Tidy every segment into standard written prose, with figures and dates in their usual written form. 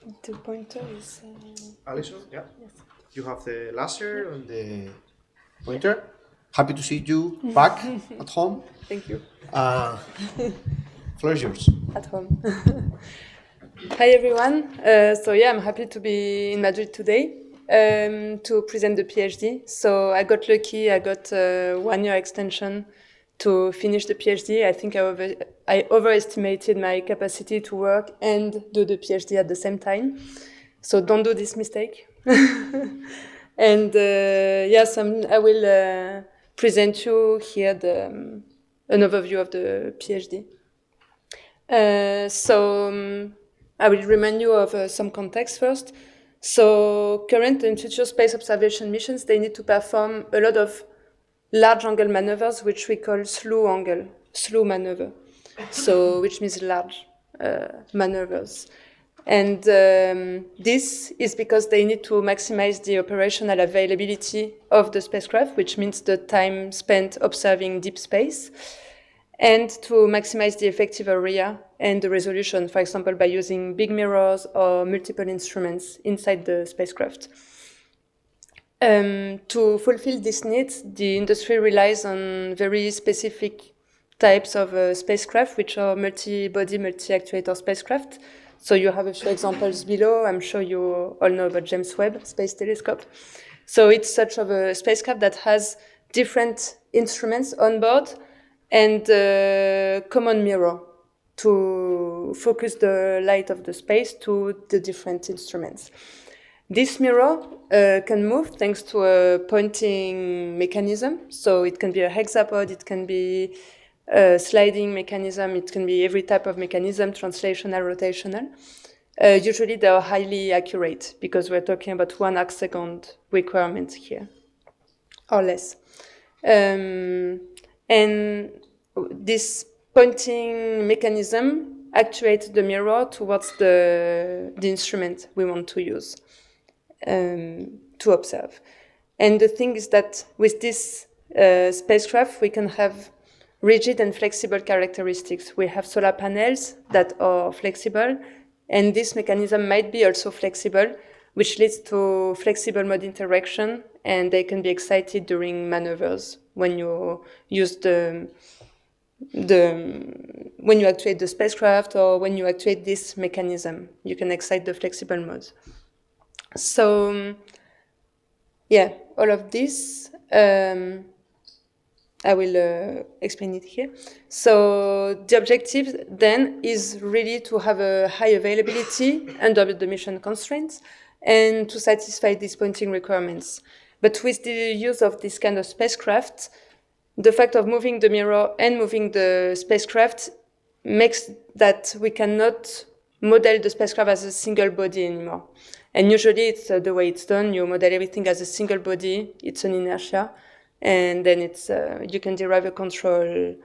The pointer is... Alison, yeah. Yes. You have the laser and the pointer. Happy to see you back at home. Thank you. Floor is yours. At home. Hi everyone. I'm happy to be in Madrid today to present the PhD. So I got lucky. I got a 1 year extension to finish the PhD. I think I overestimated my capacity to work and do the PhD at the same time. So don't do this mistake. And I will present you here an overview of the PhD. I will remind you of some context first. So current and future space observation missions, they need to perform a lot of large angle maneuvers, which we call slew maneuver. So which means large maneuvers. And this is because they need to maximize the operational availability of the spacecraft, which means the time spent observing deep space, and to maximize the effective area and the resolution, for example, by using big mirrors or multiple instruments inside the spacecraft. To fulfill this need, the industry relies on very specific types of spacecraft, which are multi-body, multi-actuator spacecraft. So you have a few examples below. I'm sure you all know about James Webb Space Telescope. So it's such of a spacecraft that has different instruments on board and a common mirror to focus the light of the space to the different instruments. This mirror can move thanks to a pointing mechanism. So it can be a hexapod, it can be a sliding mechanism, it can be every type of mechanism, translational, rotational. Usually they are highly accurate because we're talking about 1 arcsecond requirement here, or less. And this pointing mechanism actuates the mirror towards the instrument we want to use to observe. And the thing is that with this spacecraft, we can have rigid and flexible characteristics. We have solar panels that are flexible, and this mechanism might be also flexible, which leads to flexible mode interaction, and they can be excited during maneuvers when you use when you actuate the spacecraft or when you actuate this mechanism, you can excite the flexible modes. So, all of this, I will explain it here. So the objective then is really to have a high availability under the mission constraints and to satisfy these pointing requirements. But with the use of this kind of spacecraft, the fact of moving the mirror and moving the spacecraft makes that we cannot model the spacecraft as a single body anymore. And usually it's the way it's done. You model everything as a single body. It's an inertia. And then it's you can derive a control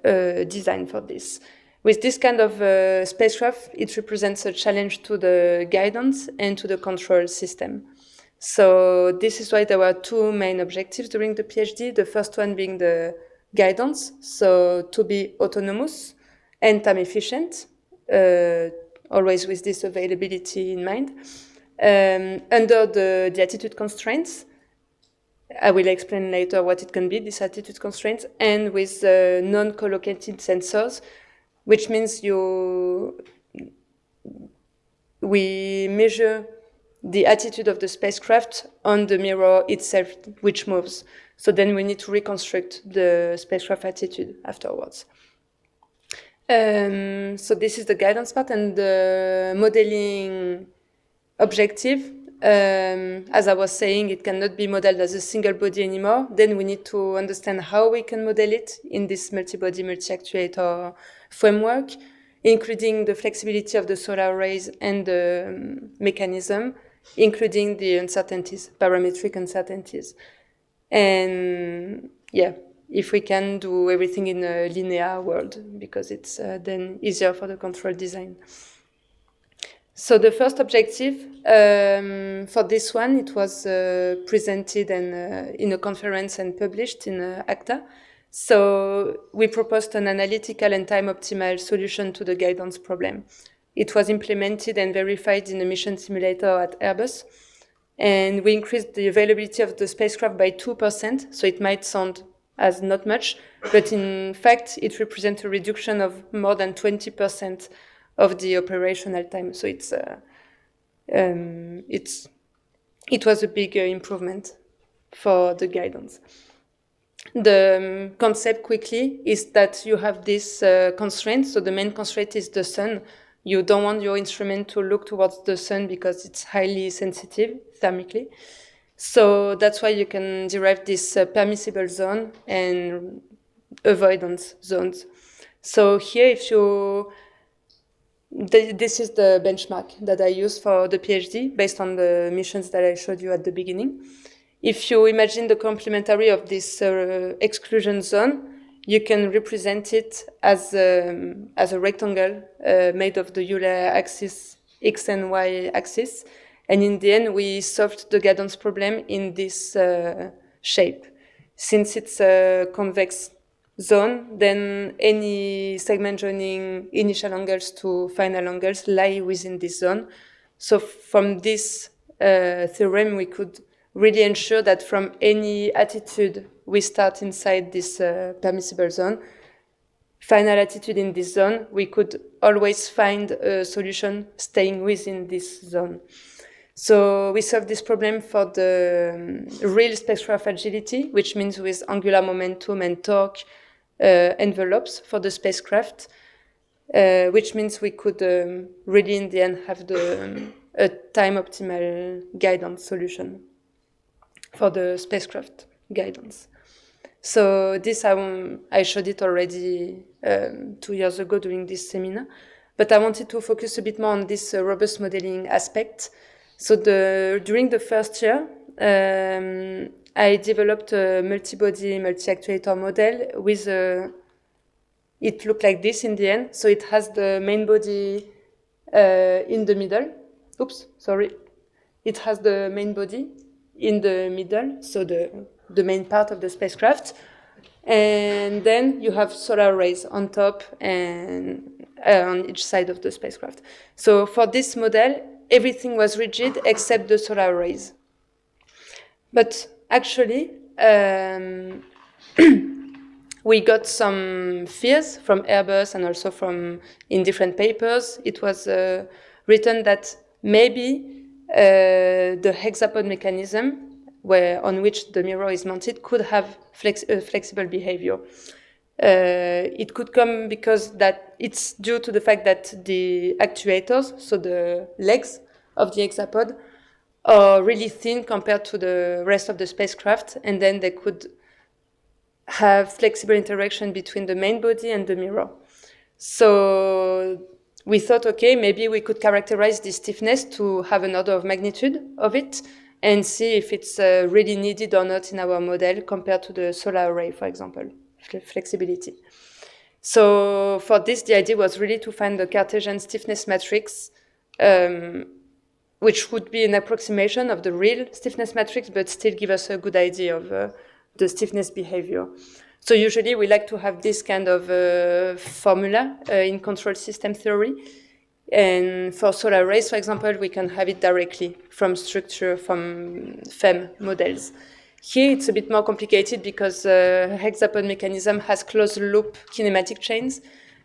design for this. With this kind of spacecraft, it represents a challenge to the guidance and to the control system. So this is why there were 2 main objectives during the PhD. The first one being the guidance, so to be autonomous and time efficient, always with this availability in mind. Under the attitude constraints, I will explain later what it can be, these attitude constraints, and with non-collocated sensors, which means we measure the attitude of the spacecraft on the mirror itself, which moves. So then we need to reconstruct the spacecraft attitude afterwards. So this is the guidance part, and the modeling objective. As I was saying, it cannot be modeled as a single body anymore. Then we need to understand how we can model it in this multi-body, multi-actuator framework, including the flexibility of the solar arrays and the mechanism, including the uncertainties, parametric uncertainties. And if we can do everything in a linear world, because it's then easier for the control design. So the first objective for this one, it was presented in a conference and published in ACTA. So we proposed an analytical and time-optimal solution to the guidance problem. it was implemented and verified in a mission simulator at Airbus. And we increased the availability of the spacecraft by 2%, so it might sound as not much, but in fact, it represents a reduction of more than 20% of the operational time. So it was a big improvement for the guidance. The concept quickly is that you have this constraint. So the main constraint is the sun. You don't want your instrument to look towards the sun because it's highly sensitive thermically. So that's why you can derive this permissible zone and avoidance zones. So here, if you, this is the benchmark that I use for the PhD based on the missions that I showed you at the beginning. If you imagine the complementary of this exclusion zone, you can represent it as a rectangle made of the Euler axis, X and Y axis. And in the end, we solved the guidance problem in this shape. Since it's a convex zone, then any segment joining initial angles to final angles lie within this zone. So from this theorem, we could really ensure that from any attitude we start inside this permissible zone, final attitude in this zone, we could always find a solution staying within this zone. So we solved this problem for the real spacecraft agility, which means with angular momentum and torque envelopes for the spacecraft, which means we could really in the end have a time-optimal guidance solution for the spacecraft guidance. So this, I showed it already 2 years ago during this seminar, but I wanted to focus a bit more on this robust modeling aspect. So during the first year, I developed a multi-body, multi-actuator model with it looked like this in the end. So it has the main body in the middle. Oops, sorry. It has the main body in the middle, so the main part of the spacecraft. And then you have solar arrays on top and on each side of the spacecraft. So for this model, everything was rigid except the solar arrays. But actually, we got some fears from Airbus and also from in different papers. It was written that maybe the hexapod mechanism on which the mirror is mounted could have flexible behavior. It could come because that it's due to the fact that the actuators, so the legs of the hexapod, are really thin compared to the rest of the spacecraft, and then they could have flexible interaction between the main body and the mirror. So we thought, okay, maybe we could characterize the stiffness to have an order of magnitude of it and see if it's really needed or not in our model compared to the solar array, for example, flexibility. So for this, the idea was really to find the Cartesian stiffness matrix, which would be an approximation of the real stiffness matrix, but still give us a good idea of the stiffness behavior. So usually we like to have this kind of formula in control system theory. And for solar arrays, for example, we can have it directly from structure, from FEM models. Here it's a bit more complicated because hexapod mechanism has closed loop kinematic chains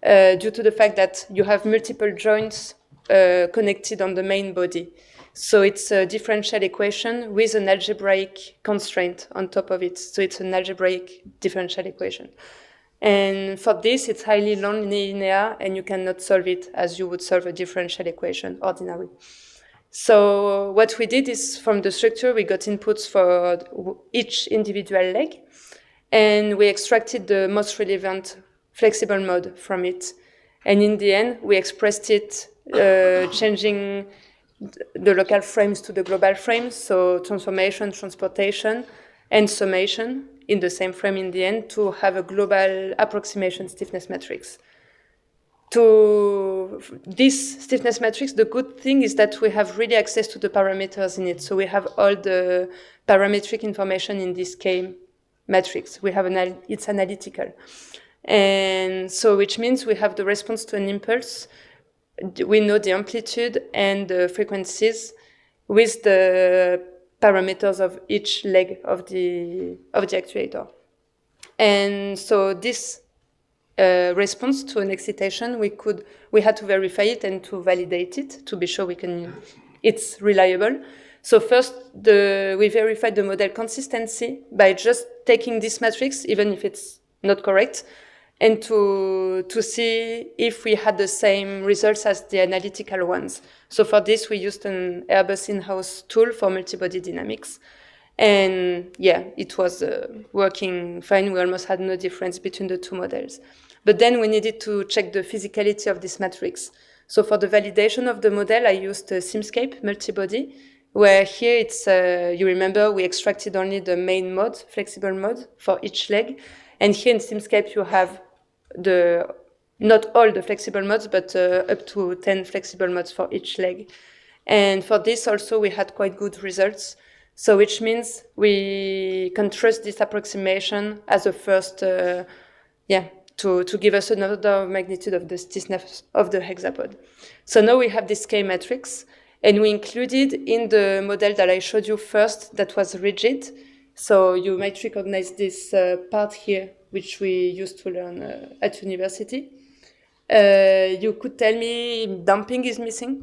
due to the fact that you have multiple joints connected on the main body. So it's a differential equation with an algebraic constraint on top of it. So it's an algebraic differential equation. And for this, it's highly nonlinear, and you cannot solve it as you would solve a differential equation ordinary. So what we did is, from the structure, we got inputs for each individual leg, and we extracted the most relevant flexible mode from it. And in the end, we expressed it changing the local frames to the global frames, so transformation, transportation, and summation in the same frame in the end to have a global approximation stiffness matrix. To this stiffness matrix, the good thing is that we have really access to the parameters in it. So we have all the parametric information in this K matrix. We have it's analytical. And so which means we have the response to an impulse we know the amplitude and the frequencies with the parameters of each leg of the actuator. And so this response to an excitation, we had to verify it and to validate it to be sure it's reliable. So first, we verified the model consistency by just taking this matrix, even if it's not correct, and to see if we had the same results as the analytical ones. So for this, we used an Airbus in-house tool for multibody dynamics. And yeah, it was working fine. We almost had no difference between the two models. But then we needed to check the physicality of this matrix. So for the validation of the model, I used SimScape multibody, where here it's, you remember, we extracted only the main mode, flexible mode, for each leg. And here in SimScape, you have not all the flexible modes, but up to 10 flexible modes for each leg. And for this also, we had quite good results. So which means we can trust this approximation as a first, to give us an order of magnitude of the stiffness of the hexapod. So now we have this K matrix, and we included in the model that I showed you first that was rigid. So you might recognize this part here, which we used to learn at university. You could tell me damping is missing.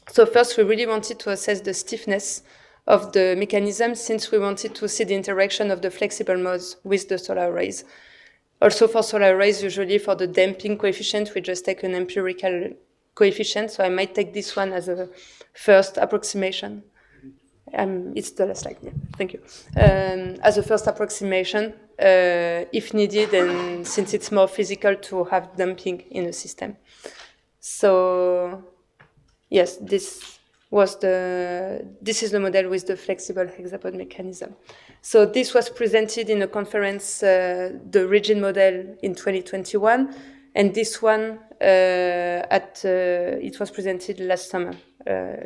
So first, we really wanted to assess the stiffness of the mechanism since we wanted to see the interaction of the flexible modes with the solar rays. Also for solar rays, usually for the damping coefficient, we just take an empirical coefficient. So I might take this one as a first approximation. It's the last slide, yeah, thank you. As a first approximation, if needed, and since it's more physical to have damping in a system. So yes, this is the model with the flexible hexapod mechanism. So this was presented in a conference, the rigid model in 2021, and this one it was presented last summer,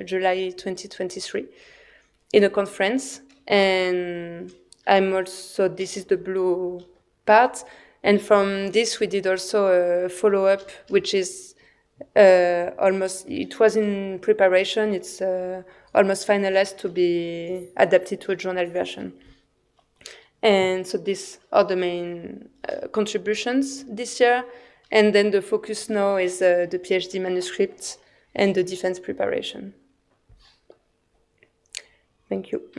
July 2023, in a conference. And this is the blue part, and from this we did also a follow-up, which is it was in preparation. It's almost finalized to be adapted to a journal version. And so these are the main contributions this year. And then the focus now is the PhD manuscript and the defense preparation. Thank you.